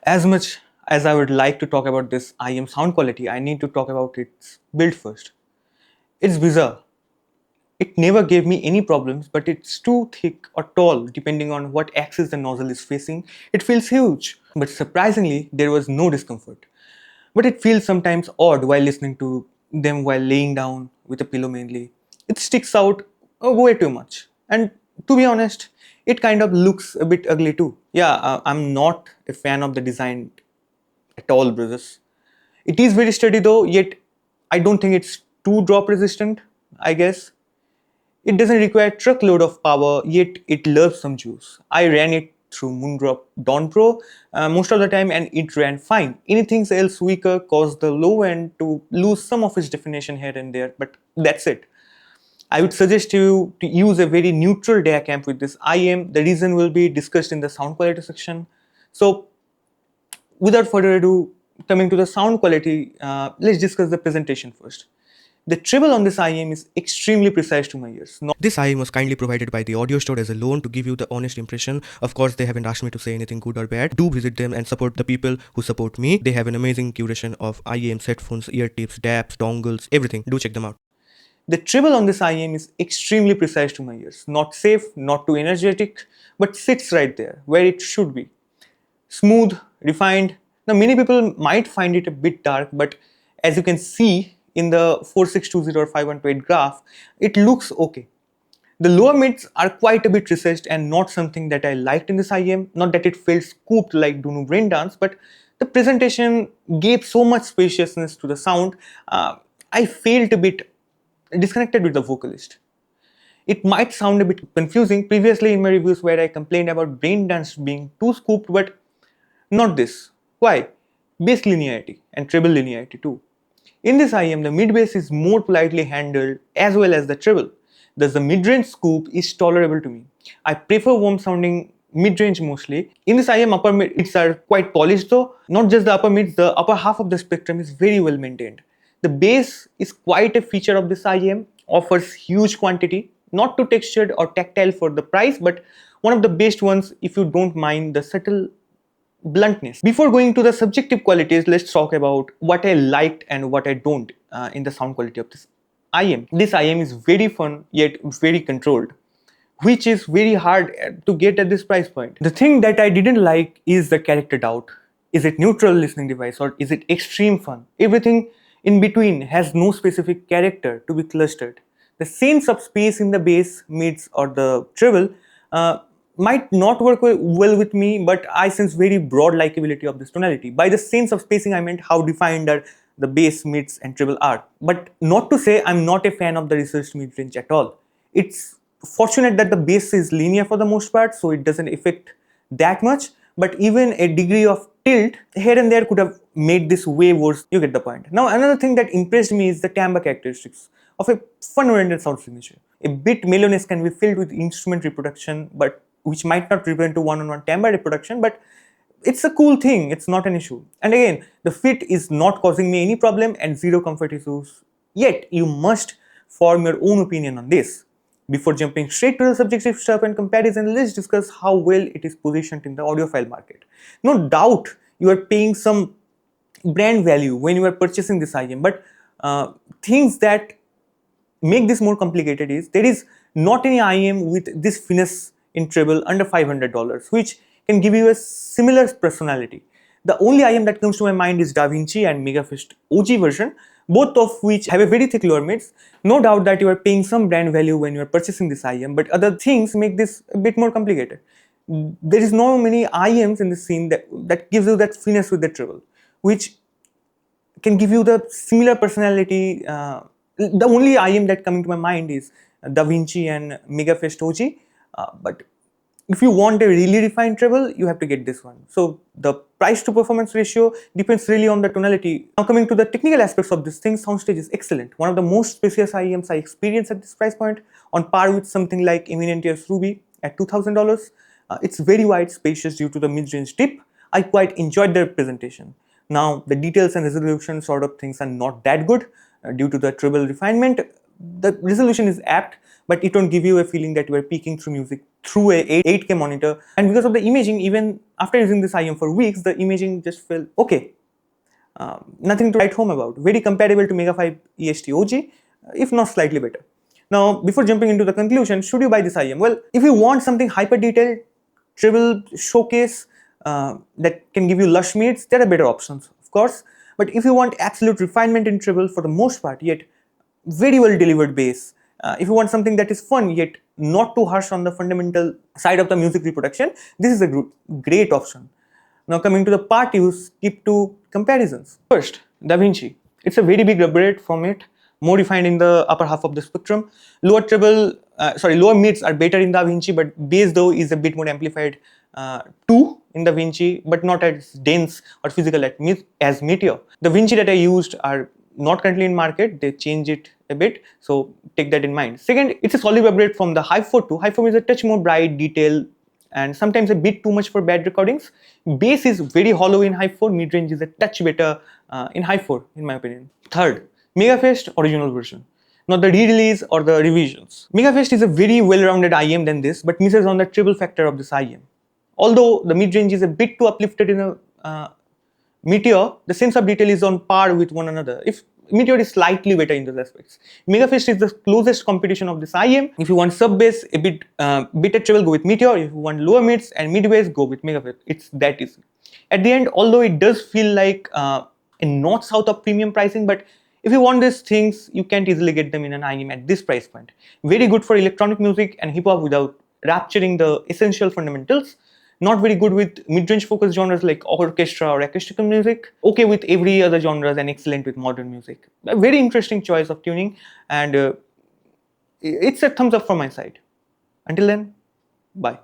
As much as I would like to talk about this IM sound quality, I need to talk about its build first. It's bizarre. It never gave me any problems, but it's too thick or tall depending on what axis the nozzle is facing. It feels huge, but surprisingly, there was no discomfort. But it feels sometimes odd while listening to them while laying down with a pillow mainly. It sticks out way too much. And to be honest, it kind of looks a bit ugly too. Yeah, I'm not a fan of the design at all, brothers. It is very sturdy though, yet I don't think it's too drop resistant, I guess. It doesn't require truckload of power, yet it loves some juice. I ran it through Moondrop Dawn Pro most of the time and it ran fine. Anything else weaker caused the low end to lose some of its definition here and there, but that's it. I would suggest you to use a very neutral DAC amp with this IM. The reason will be discussed in the sound quality section. So without further ado, coming to the sound quality, let's discuss the presentation first. The treble on this IM is extremely precise to my ears. This IM was kindly provided by the audio store as a loan to give you the honest impression. Of course, they haven't asked me to say anything good or bad. Do visit them and support the people who support me. They have an amazing curation of IMs, headphones, ear tips, DAPs, dongles, everything. Do check them out. The treble on this IM is extremely precise to my ears. Not safe, not too energetic, but sits right there where it should be. Smooth, refined. Now, many people might find it a bit dark, but as you can see in the 4620 or 5128 graph, it looks okay. The lower mids are quite a bit recessed and not something that I liked in this IM. Not that it felt scooped like Dunu Brain Dance, but the presentation gave so much spaciousness to the sound. I felt a bit disconnected with the vocalist. It might sound a bit confusing previously in my reviews where I complained about Brain Dance being too scooped, but not this. Why? Bass linearity and treble linearity too. In this IM, the mid bass is more politely handled as well as the treble. Thus, the mid-range scoop is tolerable to me. I prefer warm sounding mid-range mostly. In this IM, upper mids are quite polished though. Not just the upper mids, the upper half of the spectrum is very well maintained. The bass is quite a feature of this IM, offers huge quantity, not too textured or tactile for the price, but one of the best ones if you don't mind the subtle bluntness. Before going to the subjective qualities, let's talk about what I liked and what I don't in the sound quality of this IM. This IM is very fun yet very controlled, which is very hard to get at this price point. The thing that I didn't like is the character doubt. Is it neutral listening device or is it extreme fun? Everything in between has no specific character to be clustered. The sense of space in the bass, mids or the treble might not work well with me, but I sense very broad likability of this tonality. By the sense of spacing, I meant how defined are the bass, mids and treble are. But not to say I'm not a fan of the researched mid-range at all. It's fortunate that the bass is linear for the most part, so it doesn't affect that much, but even a degree of tilt here and there could have made this way worse. You get the point. Now, another thing that impressed me is the timbre characteristics of a fun-oriented sound signature. A bit mellowness can be filled with instrument reproduction, but which might not represent to one-on-one timbre reproduction, but it's a cool thing, it's not an issue. And again, the fit is not causing me any problem and zero comfort issues. Yet, you must form your own opinion on this. Before jumping straight to the subjective stuff and comparison, let's discuss how well it is positioned in the audiophile market. No doubt you are paying some brand value when you are purchasing this IM, but things that make this more complicated is there is not any IM with this finesse in treble under $500, which can give you a similar personality. The only IM that comes to my mind is DaVinci and Megafist OG version, both of which have a very thick lower mids. No doubt that you are paying some brand value when you are purchasing this IM, but other things make this a bit more complicated. There is no many IMs in the scene that gives you that finesse with the treble, which can give you the similar personality. The only IM that coming to my mind is DaVinci and Megafist OG, but if you want a really refined treble, you have to get this one. So the price to performance ratio depends really on the tonality. Now coming to the technical aspects of this thing, soundstage is excellent. One of the most spacious IMs I experienced at this price point, on par with something like Meteor's Ruby at $2,000. It's very wide, spacious due to the mid-range dip. I quite enjoyed their presentation. Now the details and resolution sort of things are not that good due to the treble refinement. The resolution is apt, but it won't give you a feeling that you are peeking through music through a 8K monitor, and because of the imaging, even after using this IM for weeks, the imaging just felt okay. Nothing to write home about. Very comparable to Mega 5 EST OG, if not slightly better. Now, before jumping into the conclusion, should you buy this IM? Well, if you want something hyper detailed, treble showcase that can give you lush mids, there are better options, of course. But if you want absolute refinement in treble for the most part, yet very well delivered bass, if you want something that is fun yet not too harsh on the fundamental side of the music reproduction, this is a great option. Now coming to the part you skip to comparisons. First, Da Vinci. It's a very big upgrade from it, more refined in the upper half of the spectrum. Lower mids are better in Da Vinci, but bass though is a bit more amplified too in Da Vinci, but not as dense or physical as Meteor. The Vinci that I used are not currently in market. They change it a bit, so take that in mind. Second, it's a solid upgrade from the Hive 4 2. Hive 4 is a touch more bright, detailed, and sometimes a bit too much for bad recordings. Bass is very hollow in Hive 4. Mid-range is a touch better in Hive 4, in my opinion. Third, Megafest original version, not the re-release or the revisions. Megafest is a very well-rounded IM than this, but misses on the treble factor of this IM. Although the mid-range is a bit too uplifted in a Meteor, the sense of detail is on par with one another. If Meteor is slightly better in those aspects. Megafest is the closest competition of this IM. If you want sub bass, a bit better treble, go with Meteor. If you want lower mids and mid bass, go with Megafest. It's that easy. At the end, although it does feel like a not south of premium pricing, but if you want these things, you can't easily get them in an IM at this price point. Very good for electronic music and hip hop without rapturing the essential fundamentals. Not very good with mid-range focused genres like orchestra or acoustical music. Okay with every other genres and excellent with modern music. A very interesting choice of tuning, and it's a thumbs up from my side. Until then, bye.